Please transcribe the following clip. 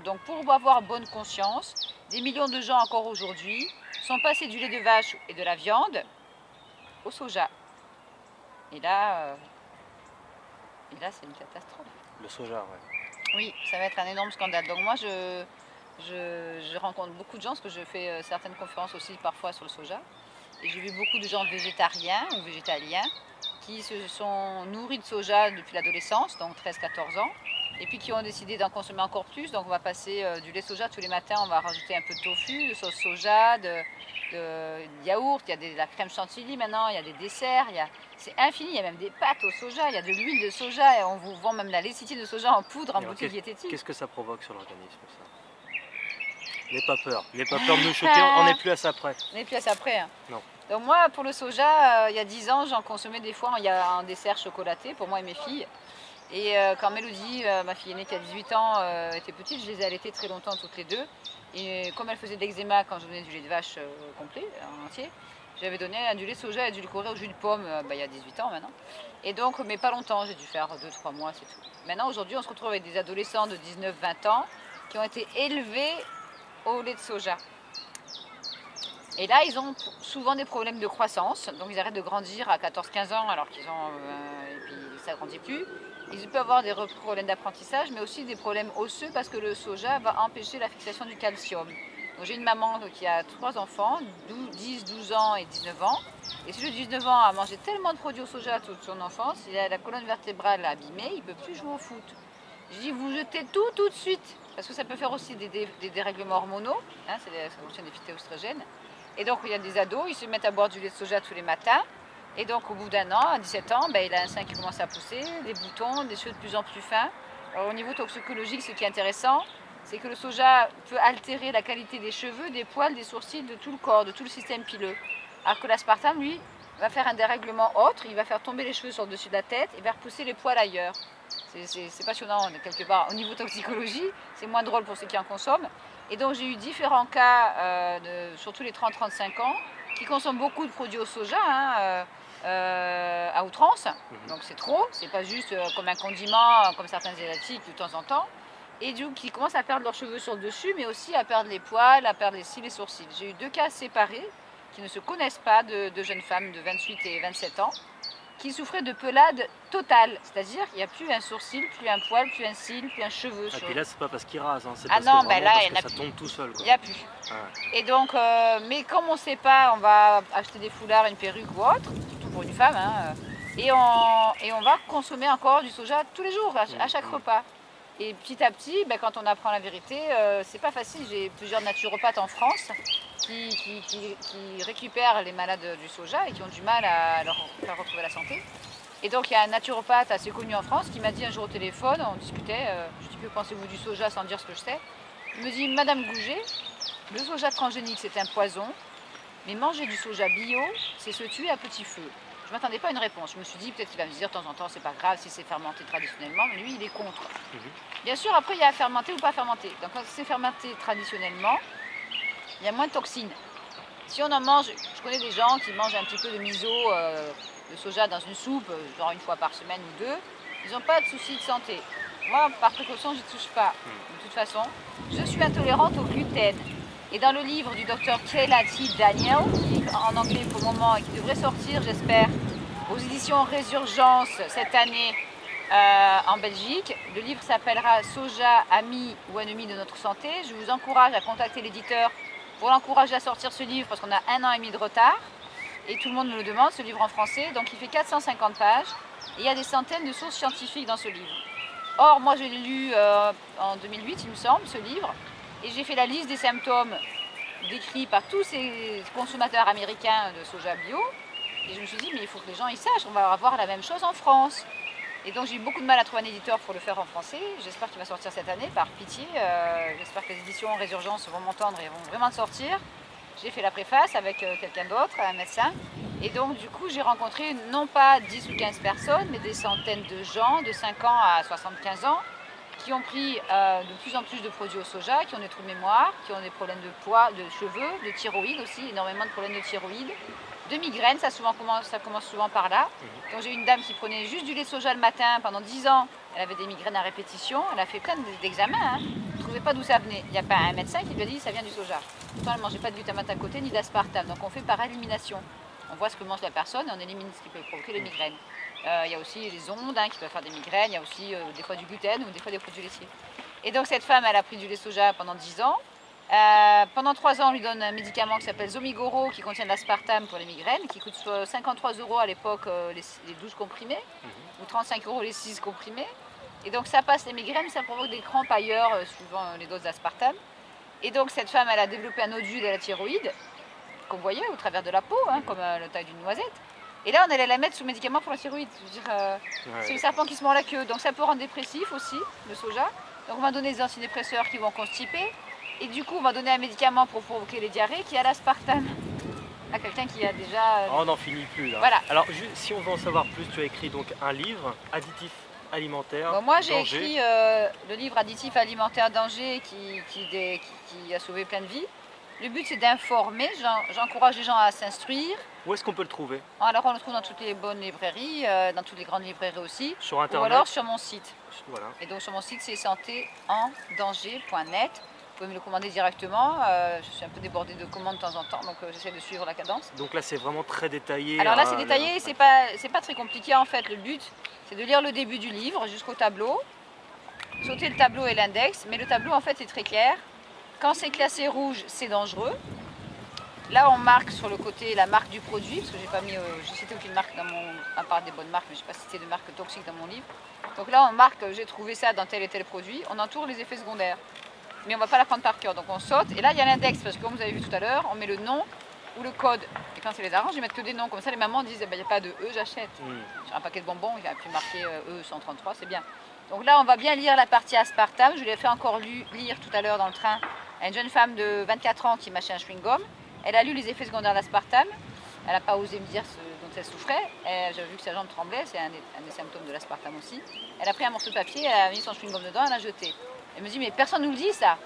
Donc pour avoir bonne conscience, des millions de gens encore aujourd'hui sont passés du lait de vache et de la viande au soja. Et là c'est une catastrophe. Le soja, ouais. Oui, ça va être un énorme scandale. Donc moi, je rencontre beaucoup de gens, parce que je fais certaines conférences aussi parfois sur le soja. Et j'ai vu beaucoup de gens végétariens ou végétaliens qui se sont nourris de soja depuis l'adolescence, donc 13-14 ans, et puis qui ont décidé d'en consommer encore plus. Donc on va passer du lait soja tous les matins, on va rajouter un peu de tofu, de sauce soja, de yaourt, il y a de la crème chantilly maintenant, il y a des desserts, c'est infini, il y a même des pâtes au soja, il y a de l'huile de soja, et on vous vend même la lécithine de soja en poudre, en boutique diététique. Qu'est-ce que ça provoque sur l'organisme, ça? N'aie pas peur de nous choquer, on n'est plus à ça près. On n'est plus à ça près. Hein. Non. Donc moi, pour le soja, il y a 10 ans, j'en consommais des fois, il y a un dessert chocolaté pour moi et mes filles. Et quand Mélodie, ma fille aînée qui a 18 ans, était petite, je les ai allaitées très longtemps toutes les deux. Et comme elle faisait de l'eczéma quand je donnais du lait de vache complet, en entier, j'avais donné du lait soja et du édulcoré au jus de pomme il y a 18 ans maintenant. Et donc, mais pas longtemps, j'ai dû faire 2-3 mois, c'est tout. Maintenant, aujourd'hui, on se retrouve avec des adolescents de 19-20 ans qui ont été élevés au lait de soja. Et là, ils ont souvent des problèmes de croissance, donc ils arrêtent de grandir à 14-15 ans alors qu'ils ont... et puis ça ne grandit plus. Ils peuvent avoir des problèmes d'apprentissage, mais aussi des problèmes osseux parce que le soja va empêcher la fixation du calcium. J'ai une maman qui a 3 enfants, 10, 12 ans et 19 ans. Et celui de 19 ans a mangé tellement de produits au soja toute son enfance, il a la colonne vertébrale abîmée, il ne peut plus jouer au foot. Je dis, vous jetez tout de suite, parce que ça peut faire aussi des dérèglements hormonaux, hein, ça contient des phytoestrogènes. Et donc il y a des ados, ils se mettent à boire du lait de soja tous les matins. Et donc au bout d'un an, à 17 ans, il a un sein qui commence à pousser, des boutons, des cheveux de plus en plus fins. Alors, au niveau toxicologique, ce qui est intéressant, c'est que le soja peut altérer la qualité des cheveux, des poils, des sourcils, de tout le corps, de tout le système pileux. Alors que l'aspartame, lui, va faire un dérèglement autre, il va faire tomber les cheveux sur le dessus de la tête et va repousser les poils ailleurs. C'est passionnant quelque part. Au niveau toxicologie, c'est moins drôle pour ceux qui en consomment. Et donc j'ai eu différents cas, surtout les 30-35 ans, qui consomment beaucoup de produits au soja à outrance. Donc c'est trop, c'est pas juste comme un condiment, comme certains asiatiques de temps en temps. Et du coup, qui commencent à perdre leurs cheveux sur le dessus, mais aussi à perdre les poils, à perdre les cils et sourcils. J'ai eu 2 cas séparés qui ne se connaissent pas de jeunes femmes de 28 et 27 ans qui souffraient de pelade totale, c'est-à-dire qu'il n'y a plus un sourcil, plus un poil, plus un cil, plus un cheveu. Et puis là, c'est pas parce qu'il rase, hein, c'est parce que ça tombe tout seul. Il n'y a plus. Ah. Et donc, mais comme on ne sait pas, on va acheter des foulards, une perruque ou autre, surtout pour une femme, hein, et on va consommer encore du soja tous les jours, à chaque repas. Et petit à petit, quand on apprend la vérité, c'est pas facile. J'ai plusieurs naturopathes en France qui récupèrent les malades du soja et qui ont du mal à leur faire retrouver la santé. Et donc il y a un naturopathe assez connu en France qui m'a dit un jour au téléphone, on discutait, je dis que pensez-vous du soja sans dire ce que je sais. Il me dit, Madame Gouget, le soja transgénique c'est un poison, mais manger du soja bio, c'est se tuer à petit feu. Je ne m'attendais pas à une réponse. Je me suis dit, peut-être qu'il va me dire de temps en temps, c'est pas grave si c'est fermenté traditionnellement, mais lui, il est contre. Bien sûr, après, il y a fermenté ou pas fermenté. Donc, quand c'est fermenté traditionnellement, il y a moins de toxines. Si on en mange, je connais des gens qui mangent un petit peu de miso, de soja dans une soupe, genre une fois par semaine ou 2, ils n'ont pas de soucis de santé. Moi, par précaution, je n'y touche pas. De toute façon, je suis intolérante au gluten. Et dans le livre du docteur Kayla T. Daniel, qui est en anglais pour le moment et qui devrait sortir, j'espère, aux éditions Résurgence cette année en Belgique, le livre s'appellera Soja, ami ou ennemi de notre santé. Je vous encourage à contacter l'éditeur pour l'encourager à sortir ce livre parce qu'on a 1 an et demi de retard. Et tout le monde me le demande, ce livre en français. Donc il fait 450 pages et il y a des centaines de sources scientifiques dans ce livre. Or, moi je l'ai lu en 2008, il me semble, ce livre. Et j'ai fait la liste des symptômes décrits par tous ces consommateurs américains de soja bio. Et je me suis dit, mais il faut que les gens y sachent, on va avoir la même chose en France. Et donc j'ai eu beaucoup de mal à trouver un éditeur pour le faire en français. J'espère qu'il va sortir cette année, par pitié. J'espère que les éditions Résurgence vont m'entendre et vont vraiment sortir. J'ai fait la préface avec quelqu'un d'autre, un médecin. Et donc du coup j'ai rencontré non pas 10 ou 15 personnes, mais des centaines de gens de 5 ans à 75 ans qui ont pris de plus en plus de produits au soja, qui ont des trous de mémoire, qui ont des problèmes de poids, de cheveux, de thyroïde aussi, énormément de problèmes de thyroïde, de migraines, ça commence souvent par là. Donc j'ai une dame qui prenait juste du lait de soja le matin pendant 10 ans, elle avait des migraines à répétition, elle a fait plein d'examens, trouvait pas d'où ça venait. Il n'y a pas un médecin qui lui a dit ça vient du soja. Pourtant, elle ne mangeait pas de glutamate à côté ni d'aspartame. Donc on fait par élimination. On voit ce que mange la personne et on élimine ce qui peut provoquer les migraines. Il y a aussi les ondes qui peuvent faire des migraines. Il y a aussi des fois du gluten ou des fois des produits laitiers. Et donc cette femme, elle a pris du lait soja pendant 10 ans. Pendant 3 ans, on lui donne un médicament qui s'appelle Zomigoro qui contient de l'aspartame pour les migraines, qui coûte 53 € à l'époque les 12 comprimés, ou 35 € les 6 comprimés. Et donc ça passe les migraines, ça provoque des crampes ailleurs suivant les doses d'aspartame. Et donc cette femme, elle a développé un nodule à la thyroïde, qu'on voyait au travers de la peau, comme la taille d'une noisette. Et là, on allait la mettre sous médicament pour la thyroïde. Je veux dire, c'est le serpent qui se mord la queue. Donc ça peut rendre dépressif aussi, le soja. Donc on va donner des antidépresseurs qui vont constiper. Et du coup, on va donner un médicament pour provoquer les diarrhées qui a l'aspartame. À quelqu'un qui a déjà... On n'en finit plus là. Voilà. Alors, si on veut en savoir plus, tu as écrit donc un livre, Additifs alimentaires. Bon, moi, j'ai danger. écrit le livre Additifs alimentaires danger qui a sauvé plein de vies. Le but, c'est d'informer. J'encourage les gens à s'instruire. Où est-ce qu'on peut le trouver? Alors, on le trouve dans toutes les bonnes librairies, dans toutes les grandes librairies aussi. Sur Internet? Ou alors sur mon site. Voilà. Et donc, sur mon site, c'est santéendanger.net. Vous pouvez me le commander directement. Je suis un peu débordée de commandes de temps en temps, donc j'essaie de suivre la cadence. Donc là, c'est vraiment très détaillé. Alors là, c'est détaillé, c'est pas très compliqué en fait. Le but, c'est de lire le début du livre jusqu'au tableau, sauter le tableau et l'index, mais le tableau en fait est très clair. Quand c'est classé rouge, c'est dangereux. Là, on marque sur le côté la marque du produit, parce que j'ai cité aucune marque à part des bonnes marques, mais je n'ai pas cité de marque toxique dans mon livre. Donc là, on marque, j'ai trouvé ça dans tel et tel produit. On entoure les effets secondaires. Mais on ne va pas la prendre par cœur, donc on saute. Et là, il y a l'index, parce que comme vous avez vu tout à l'heure, on met le nom ou le code. Et quand c'est les arrange, ils mettent que des noms. Comme ça, les mamans disent, il n'y a pas de E, j'achète. Sur un paquet de bonbons, il y a plus marqué E133, c'est bien. Donc là, on va bien lire la partie aspartame. Je l'ai fait encore lire tout à l'heure dans le train à une jeune femme de 24 ans qui mâchait un chewing-gum. Elle a lu les effets secondaires d'aspartame. Elle n'a pas osé me dire ce dont elle souffrait. J'avais vu que sa jambe tremblait, c'est un des symptômes de l'aspartame aussi. Elle a pris un morceau de papier, elle a mis son chewing-gum dedans, elle l'a jeté. Elle me dit, mais personne ne nous le dit ça.